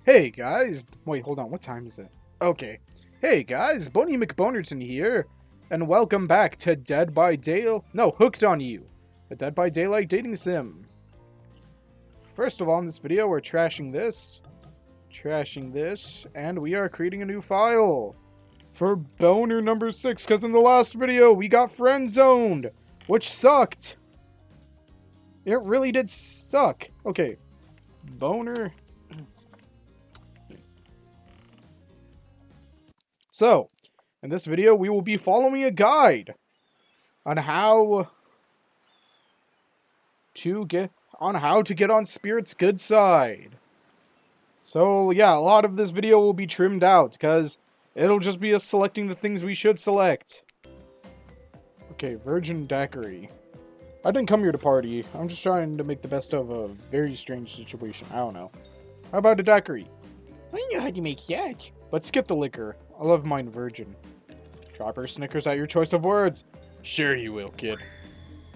Hey guys, wait, hold on, what time is it? Okay. Hey guys, Boney McBonerton here, and welcome back to Hooked on You, a Dead by Daylight dating sim. First of all, in this video, we're trashing this, and we are creating a new file for Boner number 6, because in the last video, we got friend zoned, which sucked. It really did suck. Okay, Boner. So, in this video, we will be following a guide on how to get on Spirit's good side. So, yeah, a lot of this video will be trimmed out because it'll just be us selecting the things we should select. Okay, Virgin Daiquiri. I didn't come here to party. I'm just trying to make the best of a very strange situation. I don't know. How about a daiquiri? I know how to make that. But skip the liquor. I love mine virgin. Chopper Snickers at your choice of words. Sure you will, kid.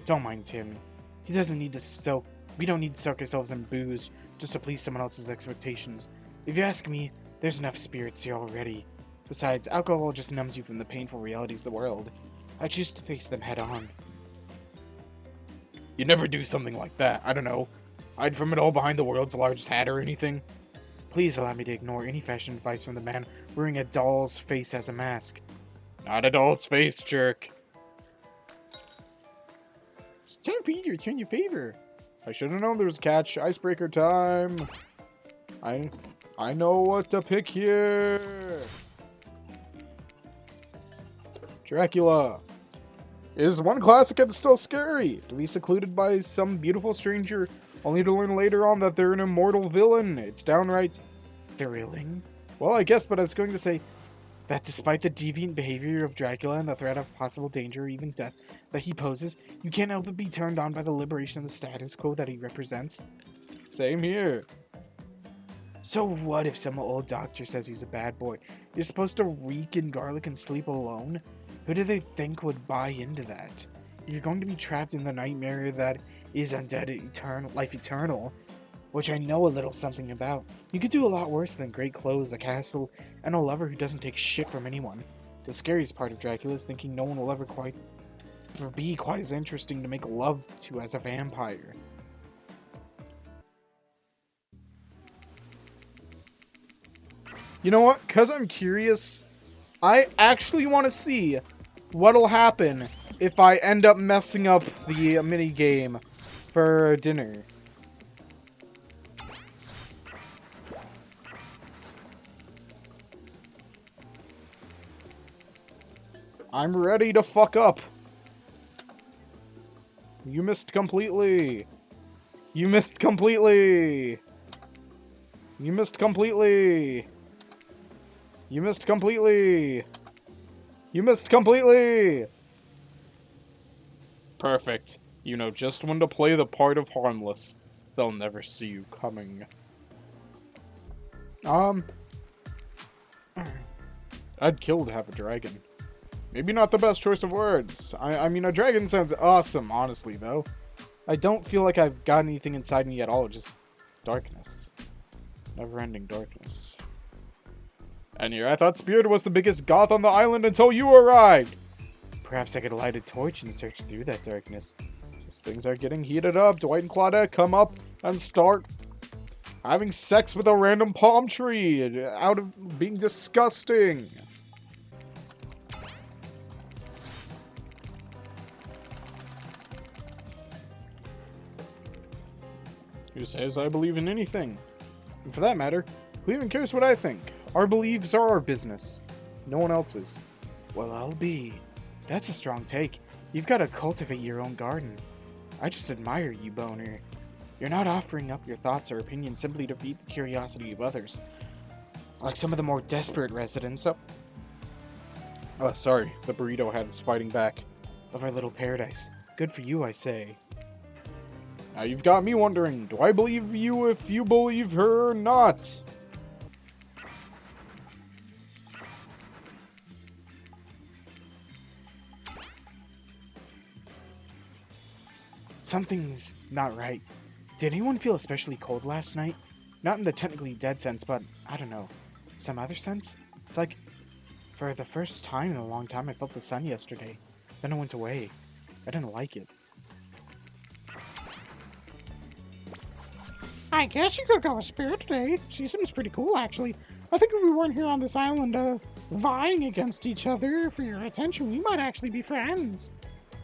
Don't mind Tim. He doesn't need to soak. We don't need to soak ourselves in booze just to please someone else's expectations. If you ask me, there's enough spirits here already. Besides, alcohol just numbs you from the painful realities of the world. I choose to face them head on. You never do something like that. I don't know. Hide from it all behind the world's largest hat or anything. Please allow me to ignore any fashion advice from the man wearing a doll's face as a mask. Not a doll's face, jerk. It's time for you to return your favor. I should have known there was a catch. Icebreaker time. I know what to pick here. Dracula. Is one classic and still scary. To be secluded by some beautiful stranger, only to learn later on that they're an immortal villain. It's downright thrilling. Well, I guess, but I was going to say that despite the deviant behavior of Dracula and the threat of possible danger or even death that he poses, you can't help but be turned on by the liberation of the status quo that he represents. Same here. So what if some old doctor says he's a bad boy? You're supposed to reek in garlic and sleep alone? Who do they think would buy into that? If you're going to be trapped in the nightmare that is undead life eternal, which I know a little something about, you could do a lot worse than great clothes, a castle, and a lover who doesn't take shit from anyone. The scariest part of Dracula is thinking no one will ever be quite as interesting to make love to as a vampire. You know what? Because I'm curious, I actually want to see what'll happen if I end up messing up the mini game for dinner. I'm ready to fuck up. You missed completely. You missed completely. You missed completely. You missed completely. You missed completely. Perfect. You know just when to play the part of harmless. They'll never see you coming. I'd kill to have a dragon. Maybe not the best choice of words. I mean, a dragon sounds awesome, honestly, though. I don't feel like I've got anything inside me at all, just darkness. Never-ending darkness. And here I thought Spirit was the biggest goth on the island until you arrived! Perhaps I could light a torch and search through that darkness. As things are getting heated up, Dwight and Claudette come up and start having sex with a random palm tree out of being disgusting. Who says I believe in anything? And for that matter, who even cares what I think? Our beliefs are our business. No one else's. Well, I'll be. That's a strong take. You've got to cultivate your own garden. I just admire you, Boner. You're not offering up your thoughts or opinions simply to feed the curiosity of others. Like some of the more desperate residents of... Oh, sorry. The burrito head is fighting back. Of our little paradise. Good for you, I say. Now you've got me wondering, do I believe you if you believe her or not? Something's not right. Did anyone feel especially cold last night? Not in the technically dead sense, but I don't know. Some other sense? It's like, for the first time in a long time, I felt the sun yesterday. Then it went away. I didn't like it. I guess you could go with Spirit today. She seems pretty cool, actually. I think if we weren't here on this island, vying against each other for your attention, we might actually be friends.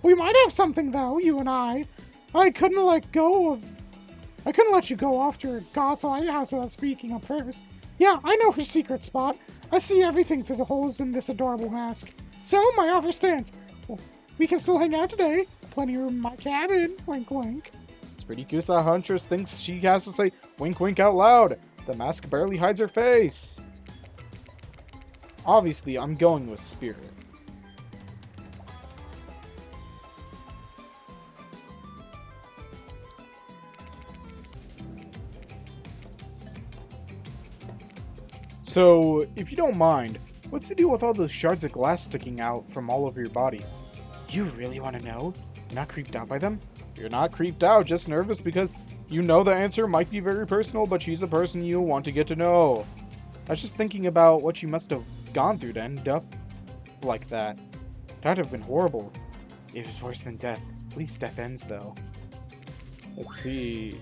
We might have something, though, you and I. I couldn't let you go off to your goth lighthouse without speaking up first. Yeah, I know her secret spot. I see everything through the holes in this adorable mask. So, my offer stands. Well, we can still hang out today. Plenty of room in my cabin. Wink, wink. It's pretty cute that Huntress thinks she has to say wink wink out loud. The mask barely hides her face. Obviously, I'm going with Spirit. So, if you don't mind, what's the deal with all those shards of glass sticking out from all over your body? You really want to know? You're not creeped out by them? You're not creeped out, just nervous because you know the answer might be very personal, but she's a person you want to get to know. I was just thinking about what you must have gone through to end up like that. That'd have been horrible. It was worse than death. At least death ends, though. Let's see.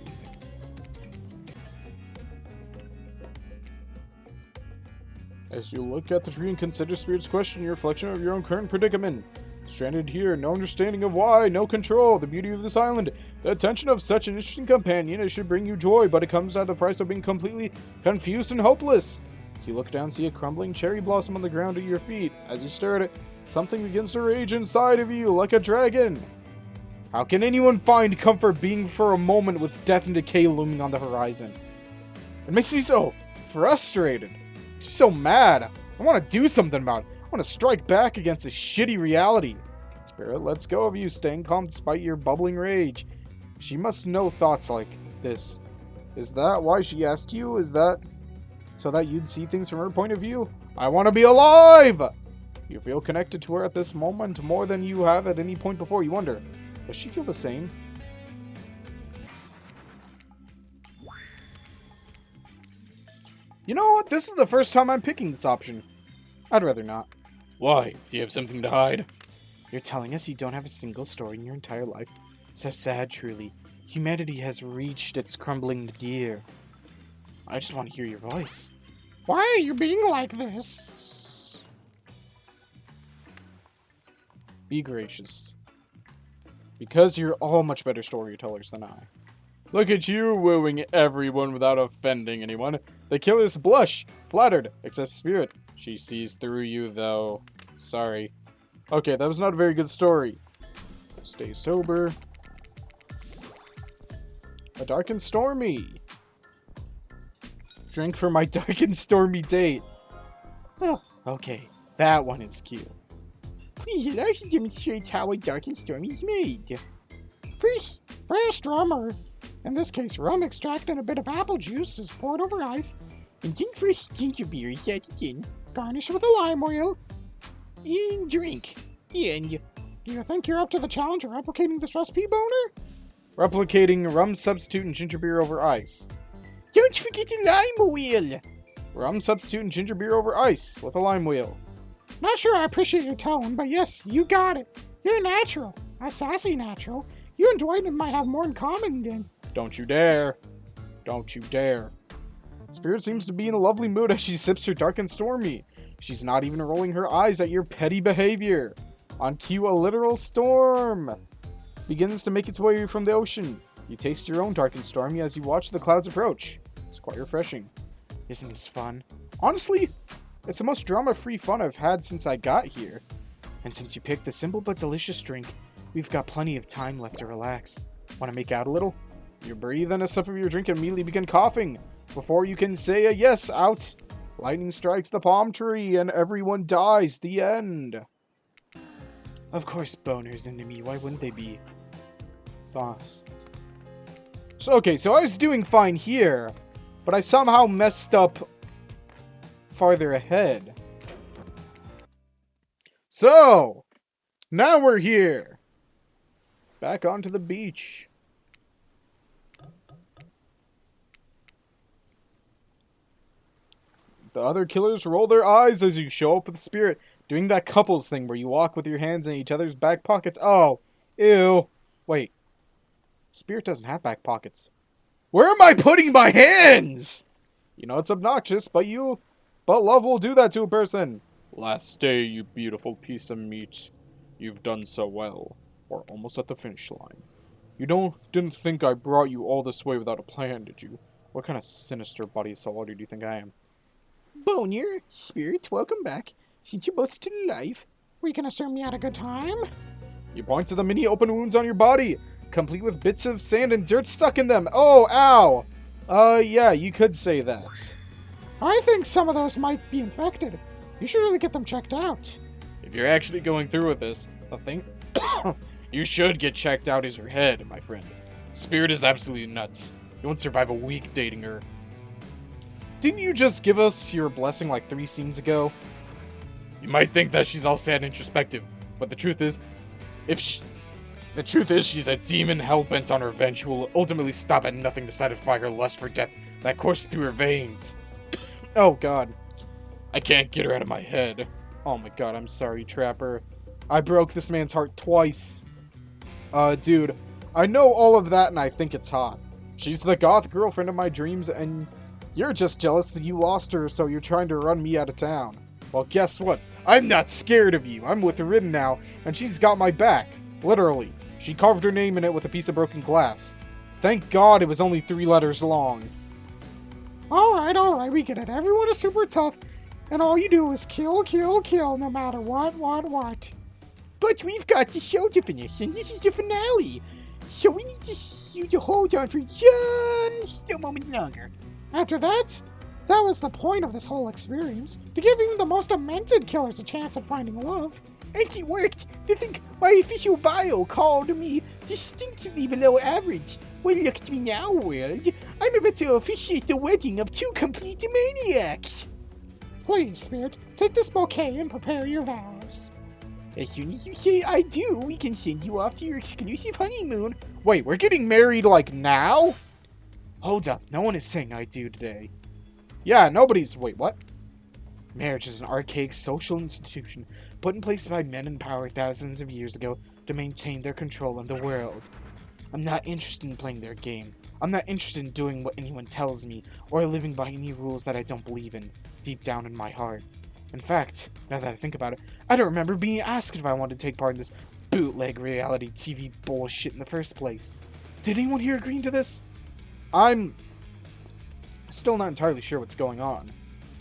As you look at the tree and consider Spirit's question, your reflection of your own current predicament. Stranded here, no understanding of why, no control, the beauty of this island. The attention of such an interesting companion, it should bring you joy, but it comes at the price of being completely confused and hopeless. You look down and see a crumbling cherry blossom on the ground at your feet. As you stare at it, something begins to rage inside of you, like a dragon. How can anyone find comfort being for a moment with death and decay looming on the horizon? It makes me so frustrated. It makes me so mad. I want to do something about it. I want to strike back against this shitty reality. Spirit lets go of you, staying calm despite your bubbling rage. She must know thoughts like this. Is that why she asked you? Is that so that you'd see things from her point of view? I want to be alive! You feel connected to her at this moment more than you have at any point before. You wonder, does she feel the same? You know what? This is the first time I'm picking this option. I'd rather not. Why? Do you have something to hide? You're telling us you don't have a single story in your entire life? So sad, truly. Humanity has reached its crumbling nadir. I just want to hear your voice. Why are you being like this? Be gracious. Because you're all much better storytellers than I. Look at you wooing everyone without offending anyone. The killers blush, flattered, except Spirit. She sees through you, though. Sorry. Okay, that was not a very good story. Stay sober. A dark and stormy. Drink for my dark and stormy date. Oh, okay. That one is cute. Please allow us to demonstrate how a dark and stormy is made. First rum, or in this case rum extract and a bit of apple juice, is poured over ice. And then first ginger beer is added in. Garnish with a lime wheel. And drink. And do you think you're up to the challenge of replicating this recipe, Boner? Replicating rum substitute and ginger beer over ice. Don't forget the lime wheel. Rum substitute and ginger beer over ice with a lime wheel. Not sure I appreciate your tone, but yes, you got it. You're a natural. A sassy natural. You and Dwight might have more in common than... Don't you dare. Don't you dare. Spirit seems to be in a lovely mood as she sips her dark and stormy. She's not even rolling her eyes at your petty behavior. On cue, a literal storm begins to make its way from the ocean. You taste your own dark and stormy as you watch the clouds approach. It's quite refreshing. Isn't this fun? Honestly, it's the most drama-free fun I've had since I got here. And since you picked a simple but delicious drink, we've got plenty of time left to relax. Want to make out a little? You breathe in a sip of your drink and immediately begin coughing. Before you can say a yes, out. Lightning strikes the palm tree and everyone dies. The end. Of course, Boner's into me. Why wouldn't they be? Thoughts. So, okay, so I was doing fine here, but I somehow messed up farther ahead. So, now we're here. Back onto the beach. The other killers roll their eyes as you show up with Spirit, doing that couples thing where you walk with your hands in each other's back pockets. Oh, ew. Wait. Spirit doesn't have back pockets. Where am I putting my hands? You know it's obnoxious, but love will do that to a person. Last day, you beautiful piece of meat. You've done so well. We're almost at the finish line. You didn't think I brought you all this way without a plan, did you? What kind of sinister body soldier do you think I am? Boner, Spirit, welcome back. Since you're both still alive. We can assume you had a good time. You point to the many open wounds on your body, complete with bits of sand and dirt stuck in them. Oh, ow. Yeah, you could say that. I think some of those might be infected. You should really get them checked out. If you're actually going through with this, the thing you should get checked out is your head, my friend. Spirit is absolutely nuts. You won't survive a week dating her. Didn't you just give us your blessing like 3 scenes ago? You might think that she's all sad and introspective, but the truth is, she's a demon hell-bent on revenge who will ultimately stop at nothing to satisfy her lust for death that courses through her veins. Oh god. I can't get her out of my head. Oh my god, I'm sorry, Trapper. I broke this man's heart twice. Dude, I know all of that and I think it's hot. She's the goth girlfriend of my dreams and you're just jealous that you lost her, so you're trying to run me out of town. Well, guess what? I'm not scared of you. I'm with Rin now, and she's got my back. Literally. She carved her name in it with a piece of broken glass. Thank God it was only 3 letters long. Alright, we get it. Everyone is super tough, and all you do is kill, no matter what. But we've got the show to finish, and this is the finale. So we need you to hold on for just a moment longer. After that was the point of this whole experience, to give even the most demented killers a chance at finding love. And it worked. To think my official bio called me distinctly below average. Well, look at me now, world. I'm about to officiate the wedding of 2 complete maniacs. Please, Spirit, take this bouquet and prepare your vows. As soon as you say I do, we can send you off to your exclusive honeymoon. Wait, we're getting married, like, now? Hold up, no one is saying I do today. Yeah, nobody's... Wait, what? Marriage is an archaic social institution put in place by men in power thousands of years ago to maintain their control in the world. I'm not interested in playing their game. I'm not interested in doing what anyone tells me, or living by any rules that I don't believe in, deep down in my heart. In fact, now that I think about it, I don't remember being asked if I wanted to take part in this bootleg reality TV bullshit in the first place. Did anyone here agree to this? I'm still not entirely sure what's going on.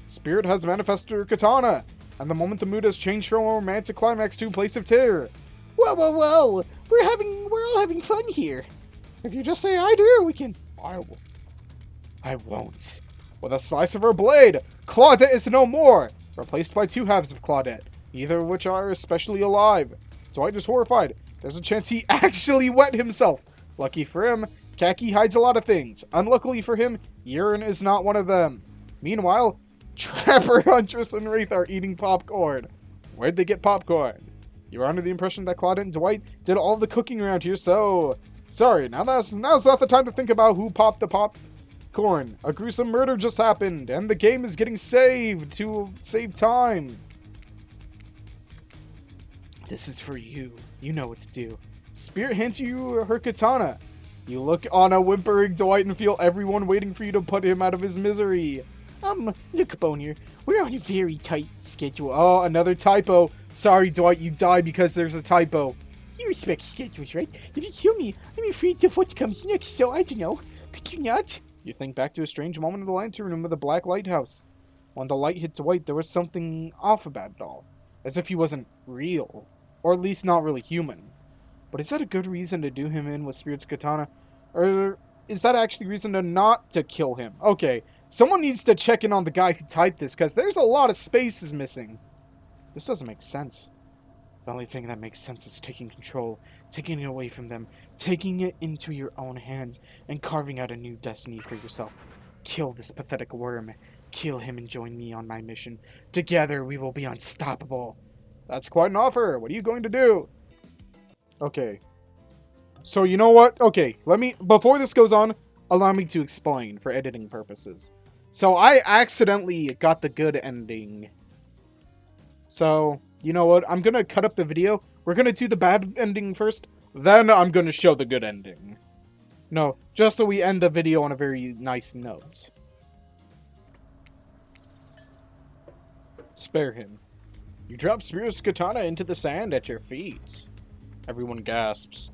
Spirit has manifested her katana, and the moment the mood has changed from a romantic climax to a place of terror. Whoa! We're all having fun here. If you just say I do, we can... I won't. With a slice of her blade, Claudette is no more, replaced by 2 halves of Claudette, neither of which are especially alive. Dwight is horrified. There's a chance he actually wet himself. Lucky for him, Khaki hides a lot of things. Unluckily for him, urine is not one of them. Meanwhile, Trapper, Huntress, and Wraith are eating popcorn. Where'd they get popcorn? You were under the impression that Claudette and Dwight did all the cooking around here, so... Sorry, now's not the time to think about who popped the popcorn. A gruesome murder just happened, and the game is getting saved to save time. This is for you. You know what to do. Spirit hands you her katana. You look on a whimpering Dwight and feel everyone waiting for you to put him out of his misery. Look, Boner, we're on a very tight schedule. Oh, another typo. Sorry, Dwight, you die because there's a typo. You respect schedules, right? If you kill me, I'm afraid of what comes next, so I don't know. Could you not? You think back to a strange moment in the lantern room of the Black Lighthouse. When the light hit Dwight, there was something off about it all. As if he wasn't real. Or at least not really human. But is that a good reason to do him in with Spirit's katana? Or is that actually reason to not to kill him? Okay, someone needs to check in on the guy who typed this, because there's a lot of spaces missing. This doesn't make sense. The only thing that makes sense is taking control, taking it away from them, taking it into your own hands, and carving out a new destiny for yourself. Kill this pathetic worm. Kill him and join me on my mission. Together we will be unstoppable. That's quite an offer. What are you going to do? Okay. So you know what? Okay, before this goes on, allow me to explain for editing purposes. So I accidentally got the good ending. So, you know what? I'm gonna cut up the video. We're gonna do the bad ending first. Then I'm gonna show the good ending. No, just so we end the video on a very nice note. Spare him. You drop Spirit's katana into the sand at your feet. Everyone gasps.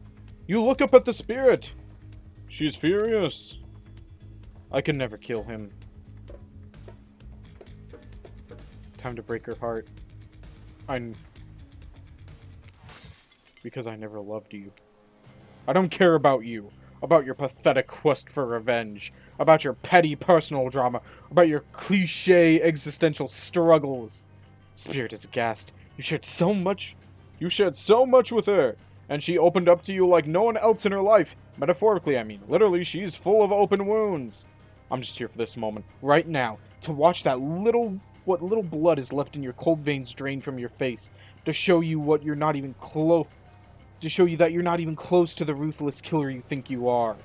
You look up at the spirit. She's furious. I can never kill him. Time to break her heart. Because I never loved you. I don't care about you. About your pathetic quest for revenge. About your petty personal drama. About your cliche existential struggles. Spirit is aghast. You shared so much with her. And she opened up to you like no one else in her life. Metaphorically, I mean. Literally, she's full of open wounds. I'm just here for this moment. Right now. To watch that what little blood is left in your cold veins drain from your face. To show you what you're not even close. To show you that you're not even close to the ruthless killer you think you are.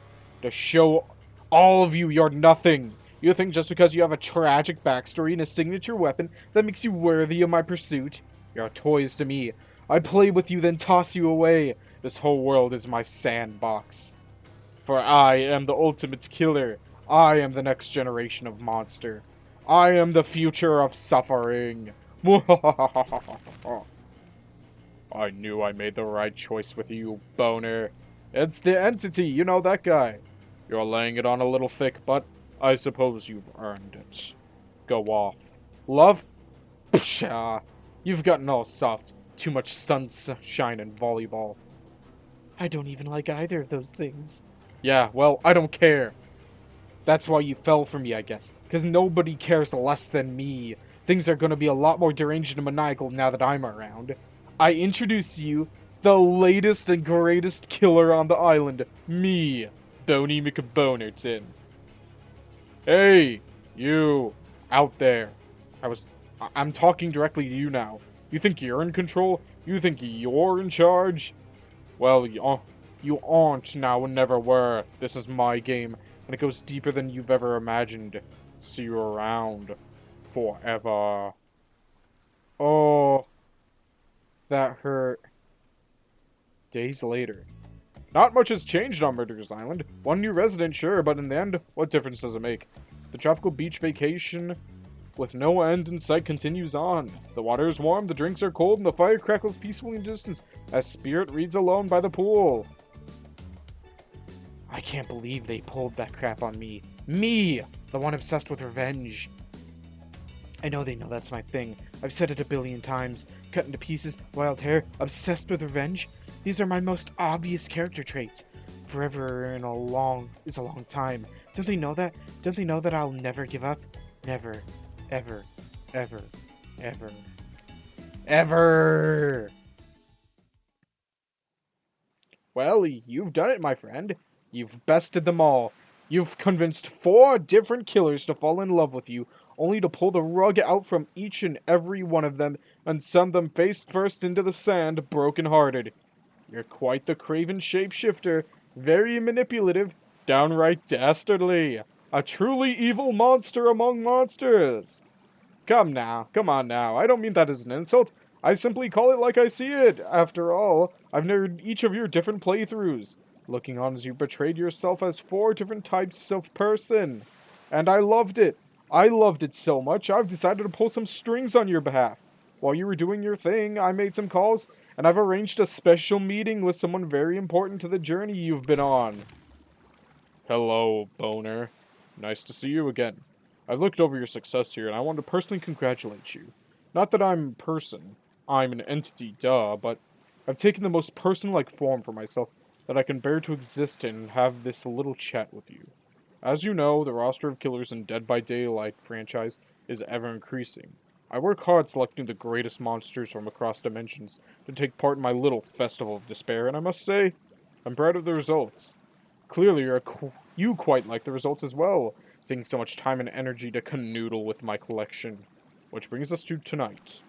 To show all of you you're nothing. You think just because you have a tragic backstory and a signature weapon that makes you worthy of my pursuit? You're toys to me. I play with you, then toss you away. This whole world is my sandbox. For I am the ultimate killer. I am the next generation of monster. I am the future of suffering. I knew I made the right choice with you, boner. It's the entity, you know that guy. You're laying it on a little thick, but I suppose you've earned it. Go off. Love? Pshaw. You've gotten all soft. Too much sunshine and volleyball. I don't even like either of those things. Yeah, well, I don't care. That's why you fell for me, I guess. Because nobody cares less than me. Things are going to be a lot more deranged and maniacal now that I'm around. I introduce you, the latest and greatest killer on the island. Me, Boney McBonerton. Hey, you, out there. I'm talking directly to you now. You think you're in control? You think you're in charge? Well, you aren't now and never were. This is my game, and it goes deeper than you've ever imagined. See you around. Forever. Oh, that hurt. Days later. Not much has changed on Murderer's Island. One new resident, sure, but in the end, what difference does it make? The tropical beach vacation with no end in sight continues on. The water is warm, the drinks are cold, and the fire crackles peacefully in distance as Spirit reads alone by the pool. I can't believe they pulled that crap on me. Me! The one obsessed with revenge. I know they know that's my thing. I've said it a billion times. Cut into pieces, wild hair, obsessed with revenge. These are my most obvious character traits. Forever is a long time. Don't they know that? Don't they know that I'll never give up? Never. Ever. Ever. Ever. Ever! Well, you've done it, my friend. You've bested them all. You've convinced 4 different killers to fall in love with you, only to pull the rug out from each and every one of them and send them face first into the sand, broken-hearted. You're quite the craven shapeshifter, very manipulative, downright dastardly. A truly evil monster among monsters. Come on now, I don't mean that as an insult. I simply call it like I see it. After all, I've known each of your different playthroughs. Looking on as you betrayed yourself as 4 different types of person. And I loved it. I loved it so much, I've decided to pull some strings on your behalf. While you were doing your thing, I made some calls, and I've arranged a special meeting with someone very important to the journey you've been on. Hello, Boner. Nice to see you again. I've looked over your success here, and I want to personally congratulate you. Not that I'm a person. I'm an entity, duh, but I've taken the most person-like form for myself that I can bear to exist in and have this little chat with you. As you know, the roster of killers in Dead by Daylight franchise is ever increasing. I work hard selecting the greatest monsters from across dimensions to take part in my little festival of despair, and I must say, I'm proud of the results. Clearly, you quite like the results as well, taking so much time and energy to canoodle with my collection. Which brings us to tonight.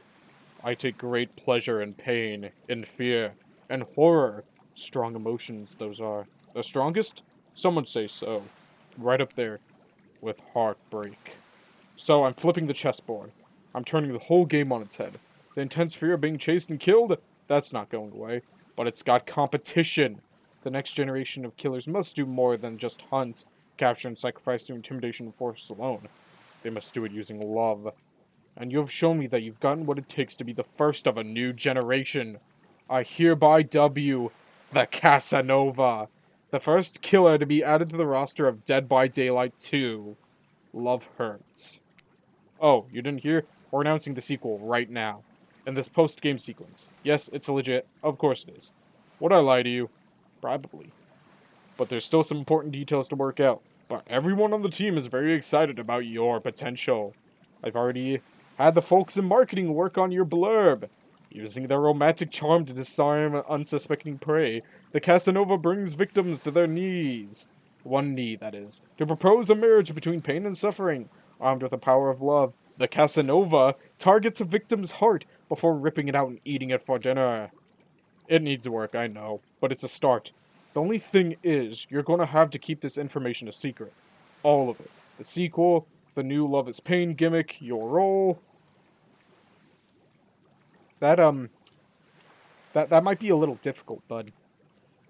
I take great pleasure in pain, in fear, and horror. Strong emotions, those are. The strongest? Some would say so. Right up there with heartbreak. So I'm flipping the chessboard. I'm turning the whole game on its head. The intense fear of being chased and killed, that's not going away. But it's got competition. The next generation of killers must do more than just hunt, capture, and sacrifice through intimidation and force alone. They must do it using love. And you have shown me that you've gotten what it takes to be the first of a new generation. I hereby dub you the Casanova, the first killer to be added to the roster of Dead by Daylight 2. Love hurts. Oh, you didn't hear? We're announcing the sequel right now. In this post-game sequence. Yes, it's legit. Of course it is. Would I lie to you? Probably. But there's still some important details to work out. But everyone on the team is very excited about your potential. I've already had the folks in marketing work on your blurb. Using their romantic charm to disarm unsuspecting prey, the Casanova brings victims to their knees. One knee, that is. To propose a marriage between pain and suffering. Armed with the power of love, the Casanova targets a victim's heart before ripping it out and eating it for dinner. It needs work, I know, but it's a start. The only thing is, you're going to have to keep this information a secret. All of it. The sequel, the new Love is Pain gimmick, your role. That might be a little difficult, bud.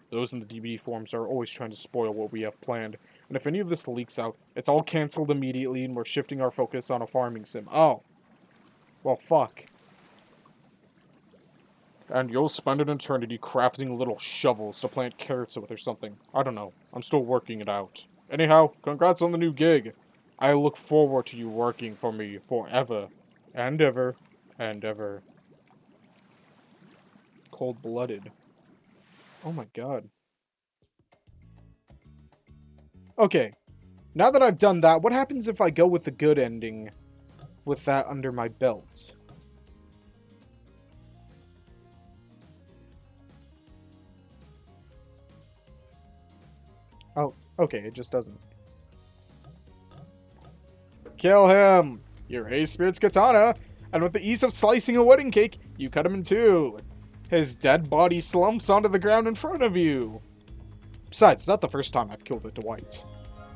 Those in the DVD forums are always trying to spoil what we have planned. And if any of this leaks out, it's all cancelled immediately and we're shifting our focus on a farming sim. Oh. Well, fuck. And you'll spend an eternity crafting little shovels to plant carrots with or something. I don't know. I'm still working it out. Anyhow, congrats on the new gig. I look forward to you working for me forever. And ever. And ever. Cold-blooded. Oh my god. Okay. Now that I've done that, what happens if I go with the good ending with that under my belt? Oh, okay, it just doesn't. Kill him! You raise Spirit's katana, and with the ease of slicing a wedding cake, you cut him in two. His dead body slumps onto the ground in front of you. Besides, it's not the first time I've killed a Dwight.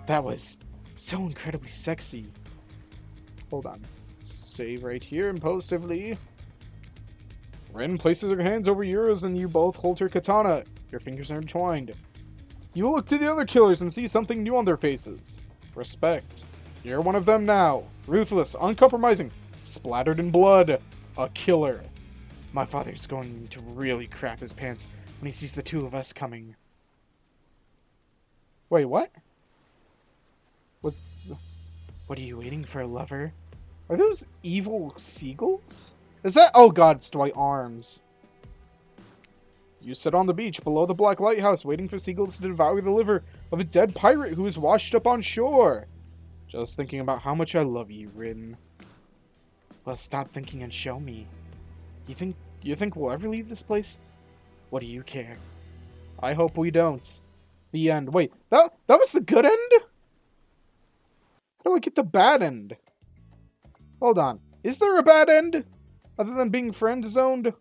That was so incredibly sexy. Hold on. Save right here impulsively. Ren places her hands over yours and you both hold her katana. Your fingers are entwined. You look to the other killers and see something new on their faces. Respect. You're one of them now. Ruthless, uncompromising, splattered in blood. A killer. My father's going to really crap his pants when he sees the two of us coming. Wait, what? What are you waiting for, lover? Are those evil seagulls? Is that? Oh god, it's Dwight Arms. You sit on the beach below the Black Lighthouse waiting for seagulls to devour the liver of a dead pirate who is washed up on shore. Just thinking about how much I love you, Rin. Well, stop thinking and show me. You think we'll ever leave this place? What do you care? I hope we don't. The end. Wait, that was the good end? How do I get the bad end? Hold on. Is there a bad end? Other than being friend-zoned?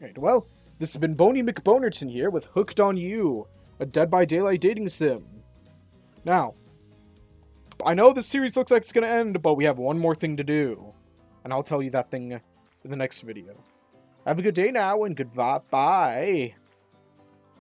Alright, well, this has been Boney McBonerton here with Hooked on You, a Dead by Daylight dating sim. Now, I know this series looks like it's going to end, but we have one more thing to do. And I'll tell you that thing in the next video. Have a good day now, and goodbye. Bye.